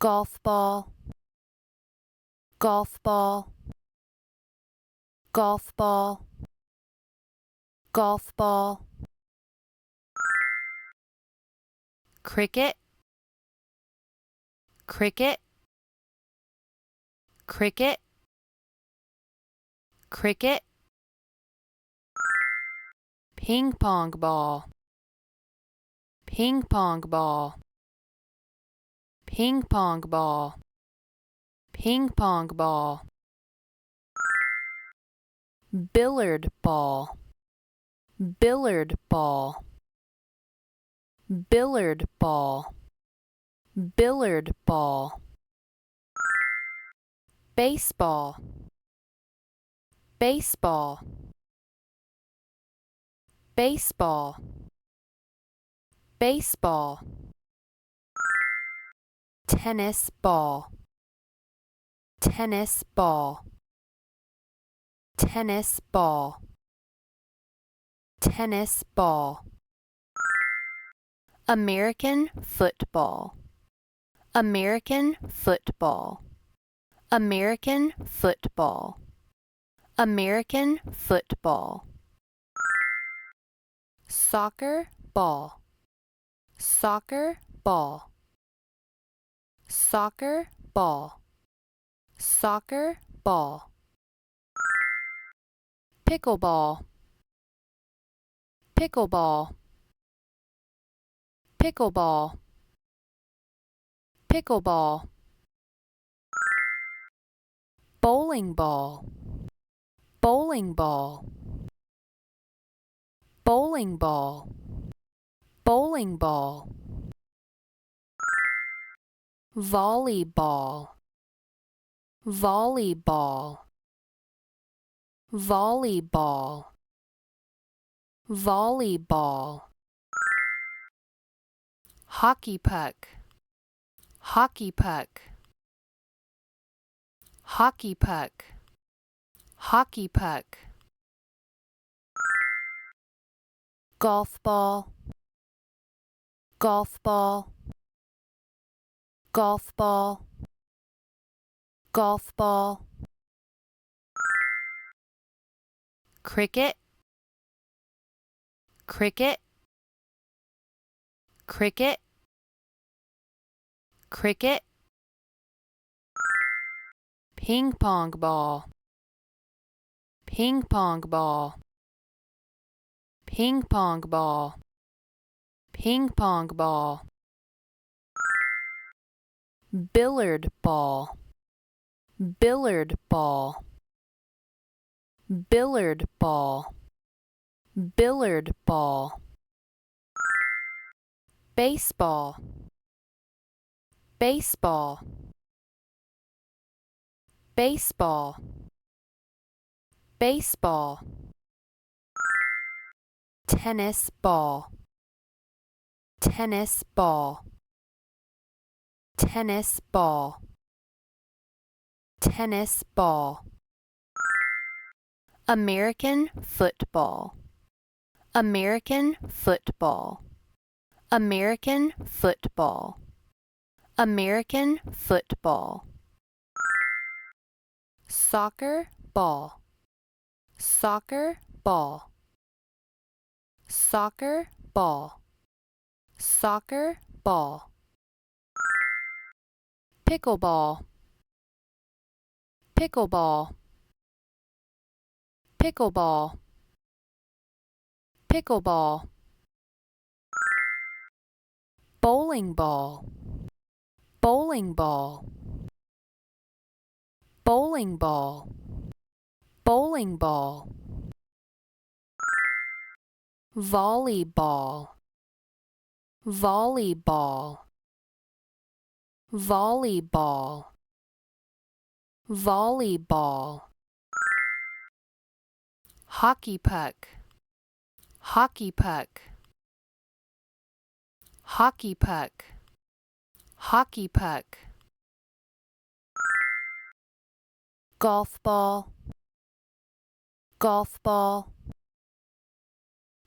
golf ball, golf ball, golf ball, golf ball, cricket, cricket, cricket, cricket, ping pong ball, ping pong ball, ping pong ball, ping pong ball, billiard ball, billiard ball, billiard ball, billiard ball, baseball, baseball, baseball, baseball, tennis ball, tennis ball, tennis ball, tennis ball, American football, American football, American football, American football, soccer ball, soccer ball, soccer ball, soccer ball, pickleball, pickleball, pickleball, pickleball, bowling ball, bowling ball, bowling ball, bowling ball, volleyball, volleyball, volleyball, volleyball, hockey puck, hockey puck, hockey puck, hockey puck, golf ball, golf ball, golf ball, golf ball, cricket, cricket, cricket, cricket, ping pong ball, ping pong ball, ping pong ball, ping pong ball, billiard ball, billiard ball, billiard ball, billiard ball, baseball, baseball, baseball, baseball, tennis ball, tennis ball, tennis ball, tennis ball, American football, American football, American football, American football, soccer ball, soccer ball, soccer ball, soccer ball, pickleball, pickleball, pickleball, pickleball, bowling ball, bowling ball, bowling ball, bowling ball, volleyball, volleyball, volleyball, volleyball, hockey puck, hockey puck, hockey puck, hockey puck, golf ball, golf ball,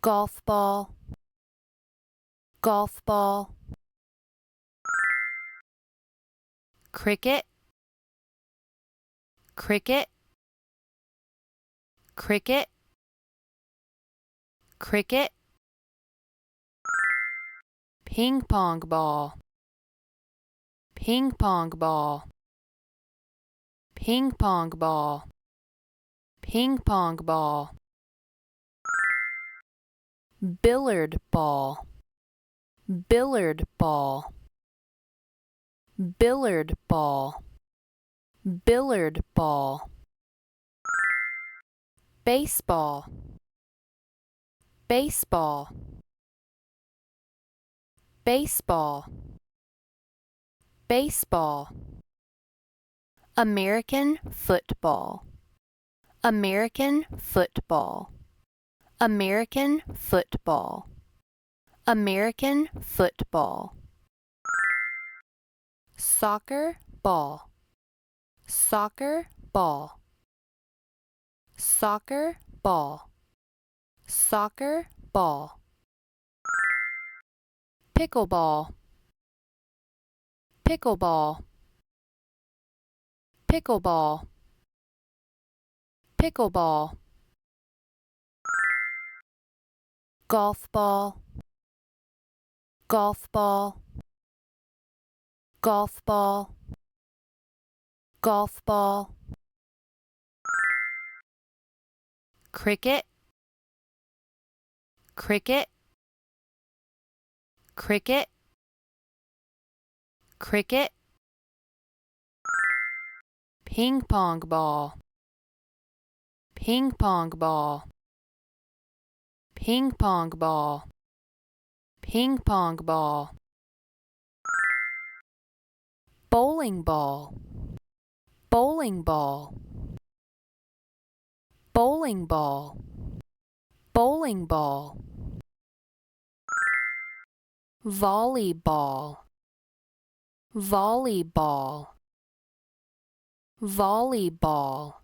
golf ball, golf ball, cricket, cricket, cricket, cricket. Ping pong ball, ping pong ball, ping pong ball, ping pong ball. Billiard ball, billiard ball, billiard ball, billiard ball. Baseball, baseball, baseball, baseball. American football, American football, American football, American football. Soccer ball, soccer ball, soccer ball, soccer ball. Pickleball, pickleball, pickleball, pickleball. Golf ball, golf ball, golf ball, golf ball. Cricket, cricket, cricket, cricket. Ping pong ball, ping pong ball, ping pong ball, ping pong ball. Bowling ball, bowling ball, bowling ball, bowling ball. Volleyball, volleyball, volleyball,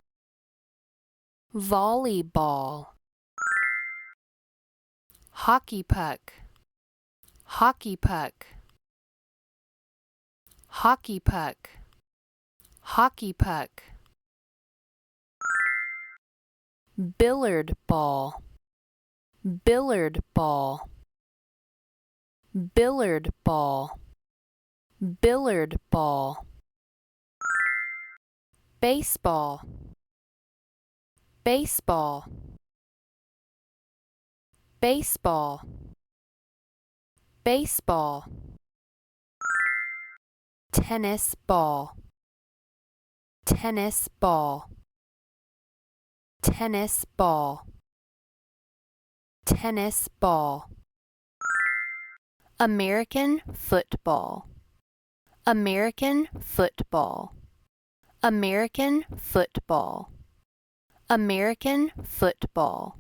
volleyball. Hockey puck, hockey puck, hockey puck, hockey puck. Billiard ball, billiard ball, billiard ball, billiard ball. Baseball, baseball, baseball, baseball. Tennis ball, tennis ball, tennis ball, tennis ball. American football, American football, American football, American football.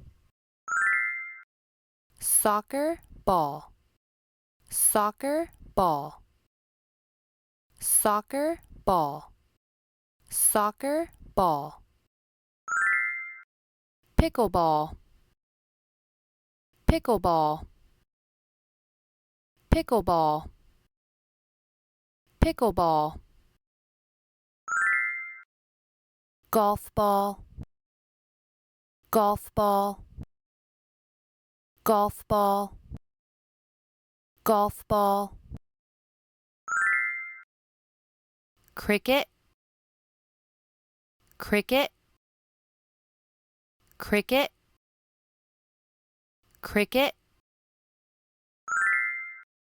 Soccer ball, soccer ball, soccer ball, soccer ball. Pickleball, pickleball, pickleball, pickleball. Golf ball, golf ball, golf ball, golf ball. Cricket, cricket, cricket, cricket.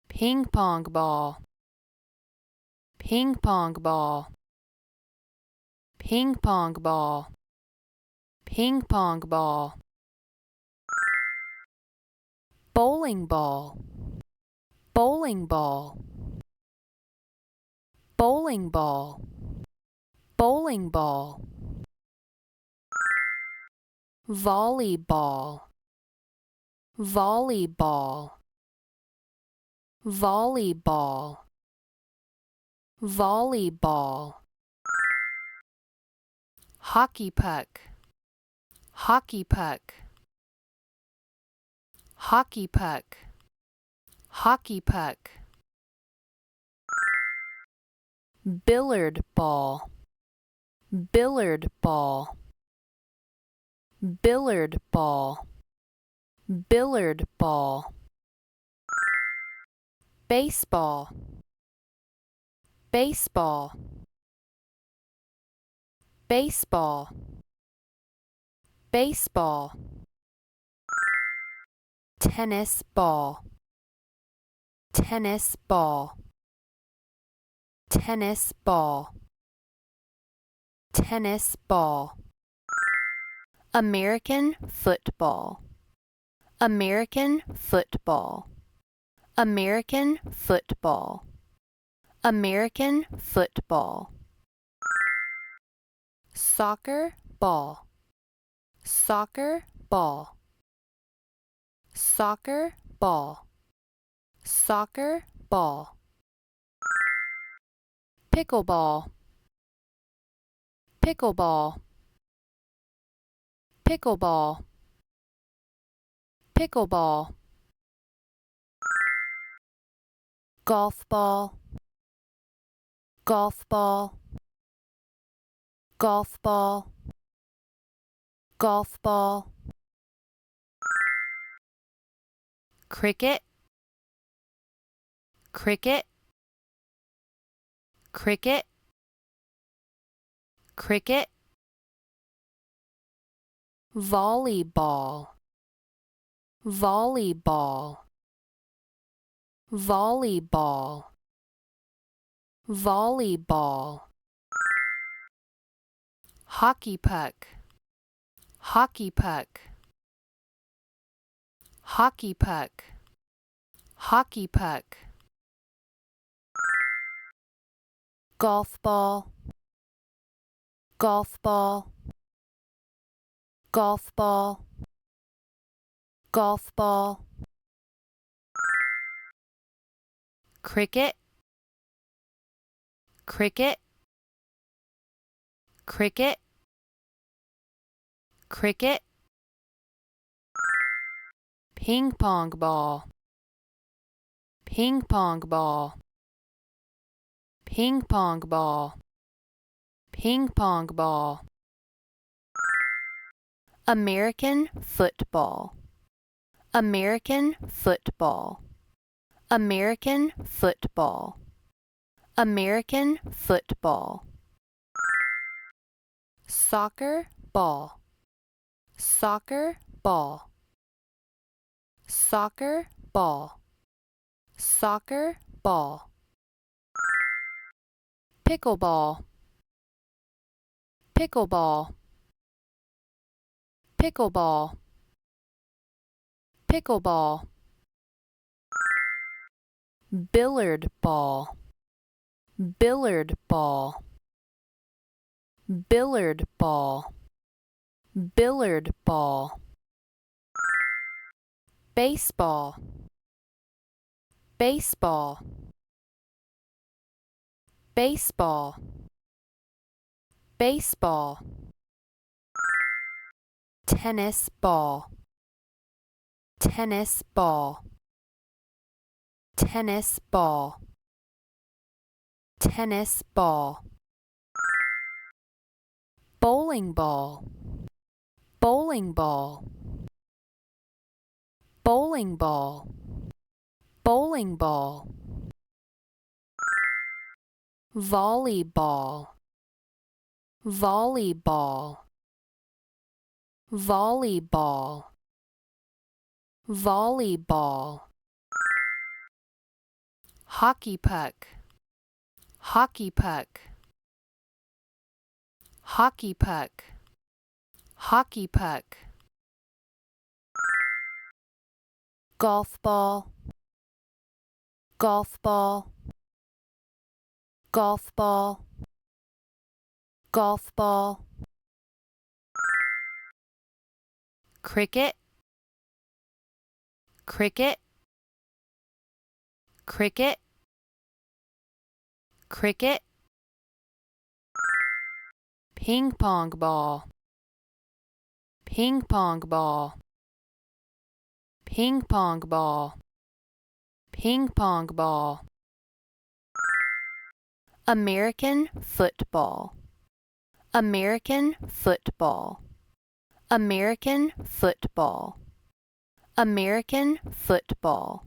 Ping pong ball, ping pong ball, ping pong ball, ping pong ball. Bowling ball, bowling ball, bowling ball, bowling ball. Volleyball, volleyball, volleyball, volleyball. Hockey puck, hockey puck, hockey puck, hockey puck. Billiard ball. Billiard ball. Billiard ball. Billiard ball. Baseball. Baseball. Baseball. Baseball. Tennis ball. Tennis ball. Tennis ball. Tennis ball. American football. American football. American football. American football. Soccer ball. Soccer ball. Soccer ball. Soccer ball. Pickleball. Pickleball. Pickleball. Pickleball. Golf ball. Golf ball. Golf ball. Golf ball. Cricket. Cricket. Cricket. Cricket. Volleyball. Volleyball. Volleyball. Volleyball. Hockey puck. Hockey puck. Hockey puck. Hockey puck. Golf ball. Golf ball. Golf ball. Golf ball. Cricket. Cricket. Cricket. Cricket. Ping pong ball. Ping pong ball. Ping pong ball. Ping pong ball. American football. American football. American football. American football. Soccer ball. Soccer ball. Soccer ball. Soccer ball. Pickleball. Pickleball. Pickleball. Pickleball. Billiard ball. Billiard ball. Billiard ball. Billiard ball. Baseball. Baseball. Baseball. Baseball. Tennis ball. Tennis ball. Tennis ball. Tennis ball. Bowling ball. Bowling ball. Bowling ball. Bowling ball. Volleyball. Volleyball. Volleyball. Volleyball. Hockey puck. Hockey puck. Hockey puck. Hockey puck. Golf ball. Golf ball. Golf ball. Golf ball. Cricket. Cricket. Cricket. Cricket. Ping pong ball. Ping pong ball. Ping pong ball. Ping pong ball. American football. American football. American football. American football.